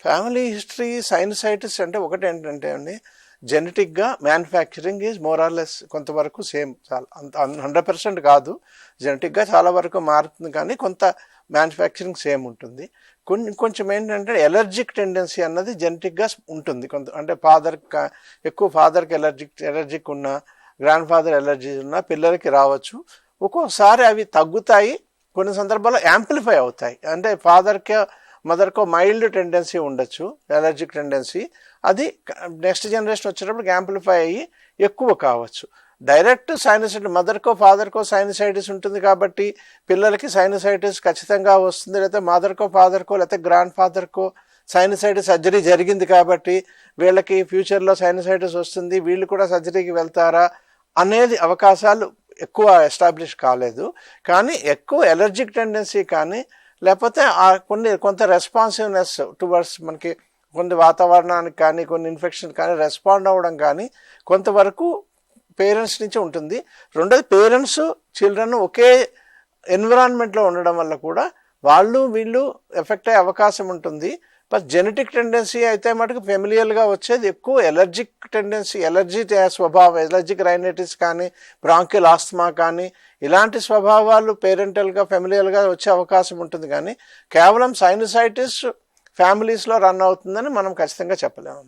Family history sinusitis అంటే ఒకటి ఏంటంటే అండి, జెనెటిక్గా manufacturing is more or less కొంతవరకు సేమ్, చాలా అంత 100% కాదు, జెనెటిక్గా చాలా వరకు మారుతుంది, కానీ కొంత మ్యానుఫ్యాక్చరింగ్ సేమ్ ఉంటుంది. కొంచెం ఏంటంటే ఎలర్జిక్ టెండెన్సీ అన్నది జెనెటిక్గా ఉంటుంది కొంత, అంటే ఎక్కువ ఫాదర్కి ఎలర్జిక్ ఉన్న, గ్రాండ్ ఫాదర్ ఎలర్జీ ఉన్న పిల్లలకి రావచ్చు. ఒక్కొక్కసారి అవి తగ్గుతాయి, కొన్ని సందర్భాల్లో యాంప్లిఫై అవుతాయి. అంటే ఫాదర్కి మదర్కో మైల్డ్ టెండెన్సీ ఉండొచ్చు, ఎలర్జిక్ టెండెన్సీ, అది నెక్స్ట్ జనరేషన్ వచ్చేటప్పుడు యాంప్లిఫై అయ్యి ఎక్కువ కావచ్చు. డైరెక్ట్ సైనసైటిస్ మదర్కో ఫాదర్కో సైనసైటిస్ ఉంటుంది కాబట్టి పిల్లలకి సైనసైటిస్ ఖచ్చితంగా వస్తుంది, లేకపోతే మదర్కో ఫాదర్కో లేకపోతే గ్రాండ్ ఫాదర్కో సైనసైటిస్ సర్జరీ జరిగింది కాబట్టి వీళ్ళకి ఫ్యూచర్లో సైనసైటిస్ వస్తుంది, వీళ్ళు కూడా సర్జరీకి వెళ్తారా అనేది అవకాశాలు ఎక్కువ ఎస్టాబ్లిష్ కాలేదు. కానీ ఎక్కువ ఎలర్జిక్ టెండెన్సీ కానీ లేకపోతే కొంత రెస్పాన్సివ్నెస్ టువర్డ్స్ మనకి కొన్ని వాతావరణానికి కానీ కొన్ని ఇన్ఫెక్షన్ కానీ రెస్పాండ్ అవ్వడం కానీ కొంతవరకు పేరెంట్స్ నుంచి ఉంటుంది. రెండోది, పేరెంట్స్ చిల్డ్రన్ ఒకే ఎన్విరాన్మెంట్లో ఉండడం వల్ల కూడా వీళ్ళు ఎఫెక్ట్ అయ్యే అవకాశం ఉంటుంది. బట్ జెనెటిక్ టెండెన్సీ అయితే మటుకు ఫెమిలియల్గా వచ్చేది ఎక్కువ ఎలర్జిక్ టెండెన్సీ, స్వభావం, ఎలర్జిక్ రైనైటిస్ కానీ బ్రాంకియల్ ఆస్తమా కానీ ఇలాంటి స్వభావాలు పేరెంటల్గా ఫెమిలియల్గా వచ్చే అవకాశం ఉంటుంది. కానీ కేవలం సైనసైటిస్ ఫ్యామిలీస్లో రన్ అవుతుందని మనం ఖచ్చితంగా చెప్పలేము.